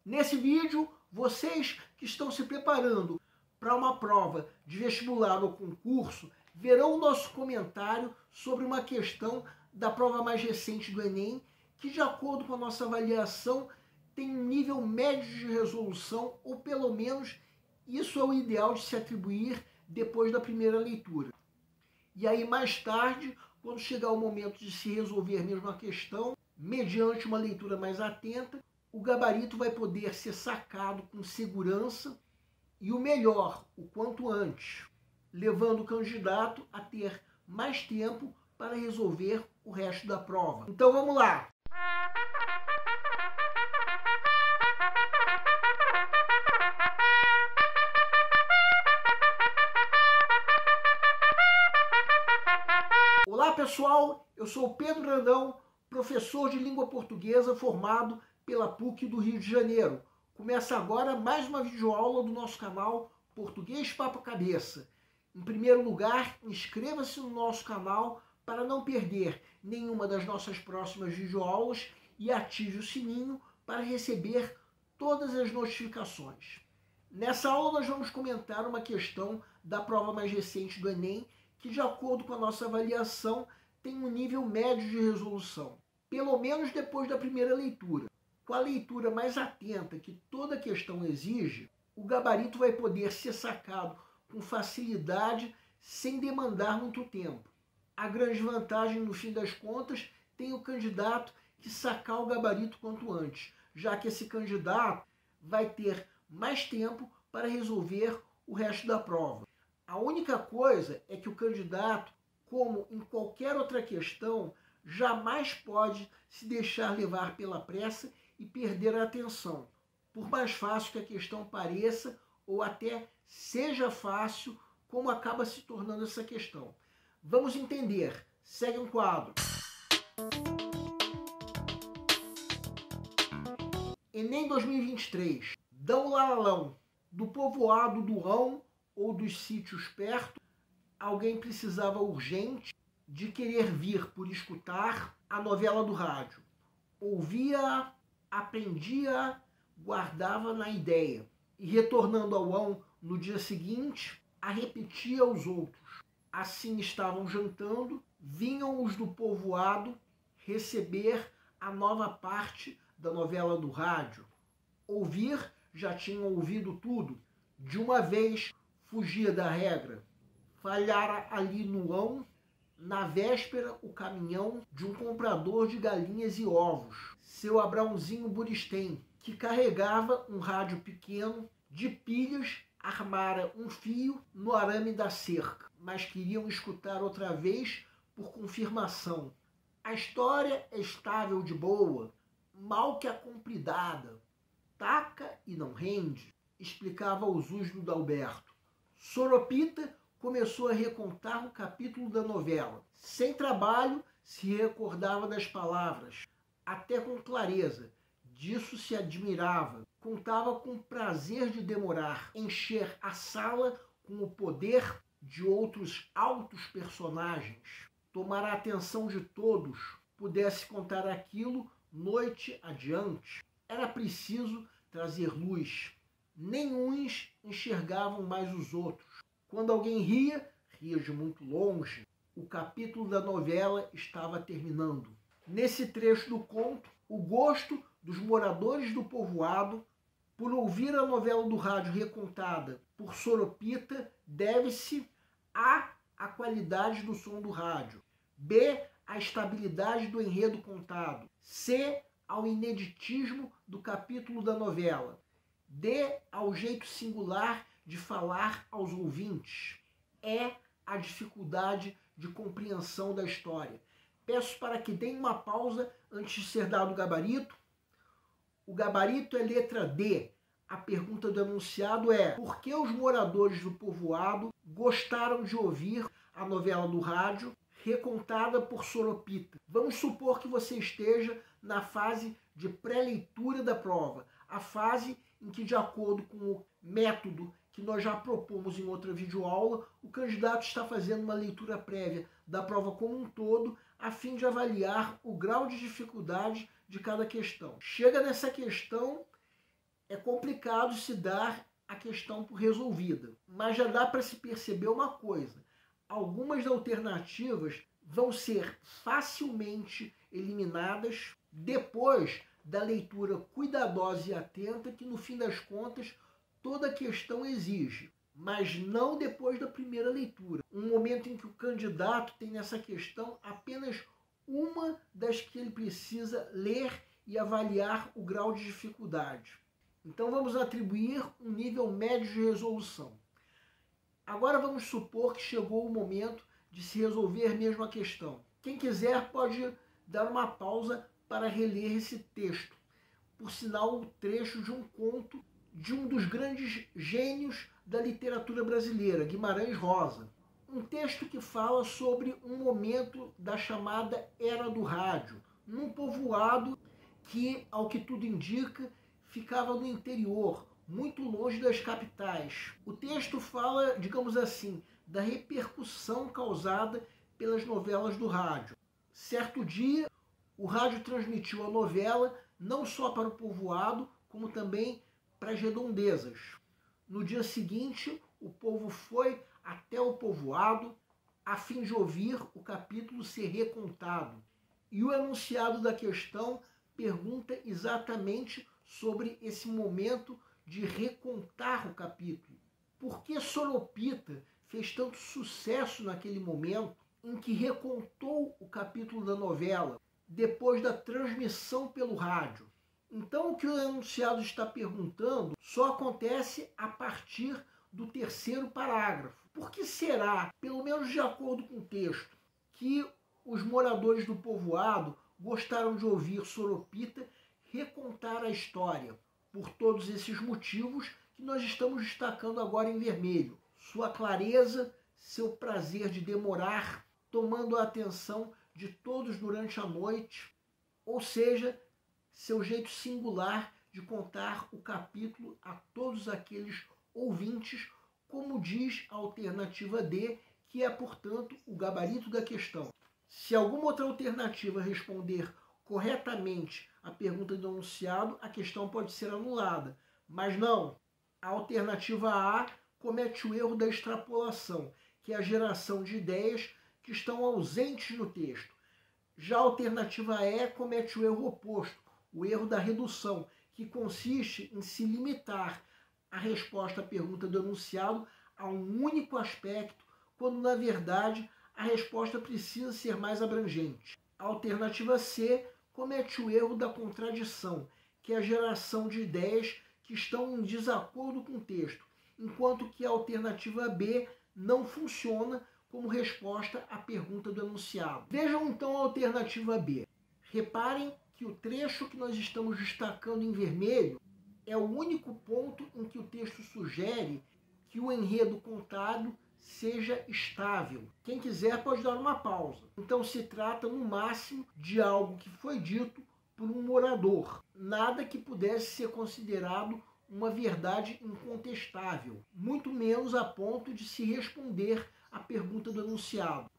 Nesse vídeo, vocês que estão se preparando para uma prova de vestibular ou concurso, verão o nosso comentário sobre uma questão da prova mais recente do Enem, que de acordo com a nossa avaliação tem um nível médio de resolução, ou pelo menos isso é o ideal de se atribuir depois da primeira leitura. E aí mais tarde, quando chegar o momento de se resolver mesmo a questão, mediante uma leitura mais atenta, o gabarito vai poder ser sacado com segurança e o melhor, o quanto antes, levando o candidato a ter mais tempo para resolver o resto da prova. Então vamos lá! Olá pessoal, eu sou o Pedro Brandão, professor de língua portuguesa formado pela PUC do Rio de Janeiro. Começa agora mais uma videoaula do nosso canal Português Papo Cabeça. Em primeiro lugar, inscreva-se no nosso canal para não perder nenhuma das nossas próximas videoaulas e ative o sininho para receber todas as notificações. Nessa aula nós vamos comentar uma questão da prova mais recente do Enem, que de acordo com a nossa avaliação tem um nível médio de resolução, pelo menos depois da primeira leitura. Com a leitura mais atenta que toda questão exige, o gabarito vai poder ser sacado com facilidade sem demandar muito tempo. A grande vantagem, no fim das contas, tem o candidato que sacar o gabarito quanto antes, já que esse candidato vai ter mais tempo para resolver o resto da prova. A única coisa é que o candidato, como em qualquer outra questão, jamais pode se deixar levar pela pressa e perder a atenção. Por mais fácil que a questão pareça, ou até seja fácil, como acaba se tornando essa questão. Vamos entender. Segue um quadro. Enem 2023. Dão Lalão. Do povoado do Ão ou dos sítios perto, alguém precisava urgente de querer vir por escutar a novela do rádio. Ouvia, aprendia, guardava na ideia. E retornando ao Ão no dia seguinte, a repetia aos outros. Assim estavam jantando, vinham os do povoado receber a nova parte da novela do rádio. Ouvir, já tinham ouvido tudo. De uma vez, fugia da regra. Falhara ali no Ão, na véspera, o caminhão de um comprador de galinhas e ovos, seu Abraãozinho Buristem, que carregava um rádio pequeno de pilhas, armara um fio no arame da cerca, mas queriam escutar outra vez por confirmação. A história é estável de boa, mal que a compridada, taca e não rende, explicava o Zúzio Dalberto. Soropita começou a recontar um capítulo da novela. Sem trabalho, se recordava das palavras, até com clareza. Disso se admirava. Contava com prazer de demorar, encher a sala com o poder de outros altos personagens, tomar a atenção de todos, pudesse contar aquilo noite adiante. Era preciso trazer luz. Nem uns enxergavam mais os outros. Quando alguém ria, ria de muito longe. O capítulo da novela estava terminando. Nesse trecho do conto, o gosto dos moradores do povoado por ouvir a novela do rádio recontada por Soropita deve-se a qualidade do som do rádio, b, a estabilidade do enredo contado, c, ao ineditismo do capítulo da novela, d, ao jeito singular de falar aos ouvintes, e, a dificuldade de compreensão da história. Peço para que deem uma pausa antes de ser dado o gabarito. O gabarito é letra D. A pergunta do enunciado é: por que os moradores do povoado gostaram de ouvir a novela do rádio recontada por Soropita? Vamos supor que você esteja na fase de pré-leitura da prova, a fase em que, de acordo com o método que nós já propomos em outra videoaula, o candidato está fazendo uma leitura prévia da prova como um todo, a fim de avaliar o grau de dificuldade de cada questão. Chega nessa questão É complicado se dar a questão por resolvida, mas já dá para se perceber uma coisa: algumas alternativas vão ser facilmente eliminadas depois da leitura cuidadosa e atenta que, no fim das contas, toda a questão exige, mas não depois da primeira leitura. Um momento em que o candidato tem nessa questão apenas uma das que ele precisa ler e avaliar o grau de dificuldade. Então vamos atribuir um nível médio de resolução. Agora vamos supor que chegou o momento de se resolver mesmo a questão. Quem quiser pode dar uma pausa para reler esse texto. Por sinal, o trecho de um conto de um dos grandes gênios da literatura brasileira, Guimarães Rosa. Um texto que fala sobre um momento da chamada Era do Rádio, num povoado que, ao que tudo indica, ficava no interior, muito longe das capitais. O texto fala, digamos assim, da repercussão causada pelas novelas do rádio. Certo dia, o rádio transmitiu a novela não só para o povoado, como também para as redondezas. No dia seguinte, o povo foi até o povoado a fim de ouvir o capítulo ser recontado. E o enunciado da questão pergunta exatamente sobre esse momento de recontar o capítulo. Por que Soropita fez tanto sucesso naquele momento em que recontou o capítulo da novela, depois da transmissão pelo rádio? Então, o que o enunciado está perguntando só acontece a partir do terceiro parágrafo. Por que será, pelo menos de acordo com o texto, que os moradores do povoado gostaram de ouvir Soropita recontar a história? Por todos esses motivos que nós estamos destacando agora em vermelho. Sua clareza, seu prazer de demorar, tomando a atenção de todos durante a noite, ou seja, seu jeito singular de contar o capítulo a todos aqueles ouvintes, como diz a alternativa D, que é, portanto, o gabarito da questão. Se alguma outra alternativa responder corretamente a pergunta do enunciado, a questão pode ser anulada. Mas não, a alternativa A comete o erro da extrapolação, que é a geração de ideias que estão ausentes no texto. Já a alternativa E comete o erro oposto, o erro da redução, que consiste em se limitar a resposta à pergunta do enunciado a um único aspecto, quando, na verdade, a resposta precisa ser mais abrangente. A alternativa C comete o erro da contradição, que é a geração de ideias que estão em desacordo com o texto, enquanto que a alternativa B não funciona como resposta à pergunta do enunciado. Vejam então a alternativa B. Reparem que o trecho que nós estamos destacando em vermelho é o único ponto em que o texto sugere que o enredo contado seja estável. Quem quiser pode dar uma pausa. Então se trata, no máximo, de algo que foi dito por um morador. Nada que pudesse ser considerado uma verdade incontestável, muito menos a ponto de se responder à pergunta do enunciado.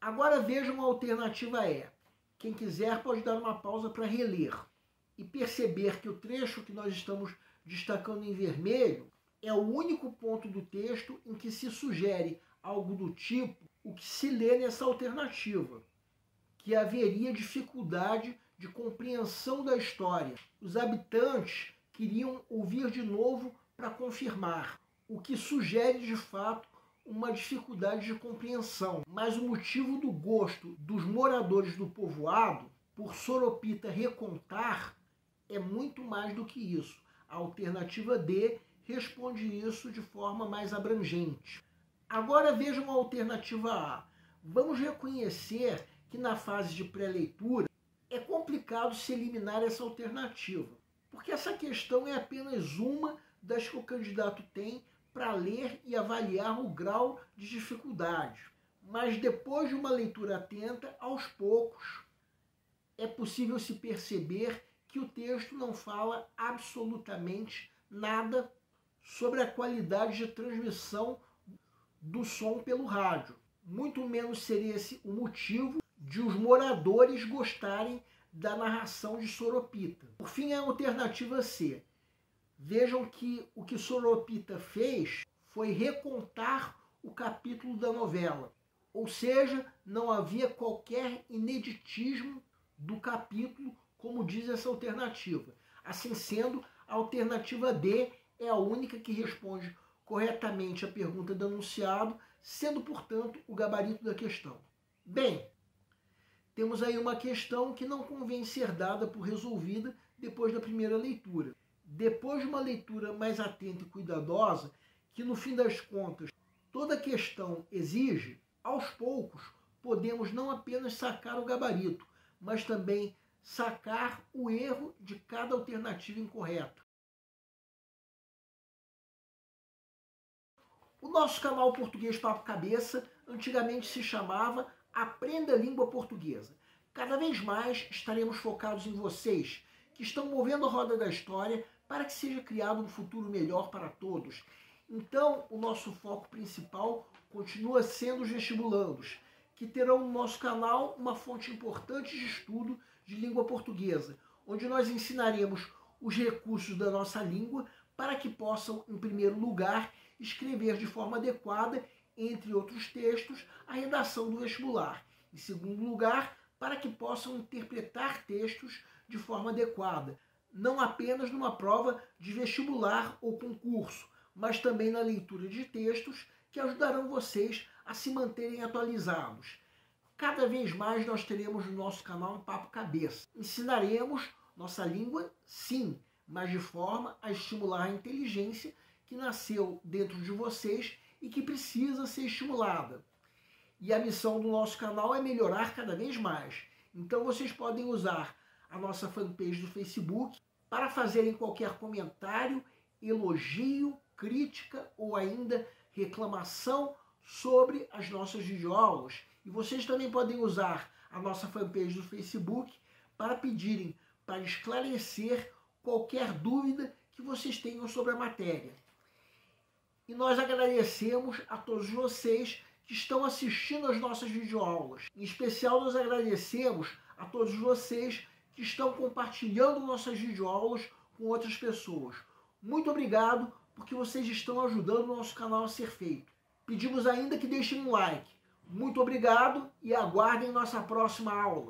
Agora vejam a alternativa E. Quem quiser pode dar uma pausa para reler e perceber que o trecho que nós estamos destacando em vermelho é o único ponto do texto em que se sugere algo do tipo o que se lê nessa alternativa, que haveria dificuldade de compreensão da história. Os habitantes queriam ouvir de novo para confirmar, o que sugere de fato uma dificuldade de compreensão. Mas o motivo do gosto dos moradores do povoado por Soropita recontar é muito mais do que isso. A alternativa D responde isso de forma mais abrangente. Agora vejam a alternativa A. Vamos reconhecer que na fase de pré-leitura é complicado se eliminar essa alternativa, porque essa questão é apenas uma das que o candidato tem para ler e avaliar o grau de dificuldade. Mas depois de uma leitura atenta, aos poucos, é possível se perceber que o texto não fala absolutamente nada sobre a qualidade de transmissão do som pelo rádio. Muito menos seria esse o motivo de os moradores gostarem da narração de Soropita. Por fim, a alternativa C. Vejam que o que Soropita fez foi recontar o capítulo da novela. Ou seja, não havia qualquer ineditismo do capítulo, como diz essa alternativa. Assim sendo, a alternativa D é a única que responde corretamente a pergunta do enunciado, sendo, portanto, o gabarito da questão. Bem, temos aí uma questão que não convém ser dada por resolvida depois da primeira leitura. Depois de uma leitura mais atenta e cuidadosa, que no fim das contas toda questão exige, aos poucos podemos não apenas sacar o gabarito, mas também sacar o erro de cada alternativa incorreta. O nosso canal Português Papo Cabeça antigamente se chamava Aprenda a Língua Portuguesa. Cada vez mais estaremos focados em vocês, que estão movendo a roda da história para que seja criado um futuro melhor para todos. Então, o nosso foco principal continua sendo os vestibulandos, que terão no nosso canal uma fonte importante de estudo de língua portuguesa, onde nós ensinaremos os recursos da nossa língua para que possam, em primeiro lugar, escrever de forma adequada, entre outros textos, a redação do vestibular. Em segundo lugar, para que possam interpretar textos de forma adequada, não apenas numa prova de vestibular ou concurso, mas também na leitura de textos que ajudarão vocês a se manterem atualizados. Cada vez mais nós teremos no nosso canal um Papo Cabeça. Ensinaremos nossa língua, sim, mas de forma a estimular a inteligência que nasceu dentro de vocês e que precisa ser estimulada. E a missão do nosso canal é melhorar cada vez mais. Então vocês podem usar a nossa fanpage do Facebook para fazerem qualquer comentário, elogio, crítica ou ainda reclamação sobre as nossas videoaulas. E vocês também podem usar a nossa fanpage do Facebook para pedirem para esclarecer qualquer dúvida que vocês tenham sobre a matéria. E nós agradecemos a todos vocês que estão assistindo às nossas videoaulas. Em especial, nós agradecemos a todos vocês que estão compartilhando nossas videoaulas com outras pessoas. Muito obrigado, porque vocês estão ajudando o nosso canal a ser feito. Pedimos ainda que deixem um like. Muito obrigado e aguardem nossa próxima aula.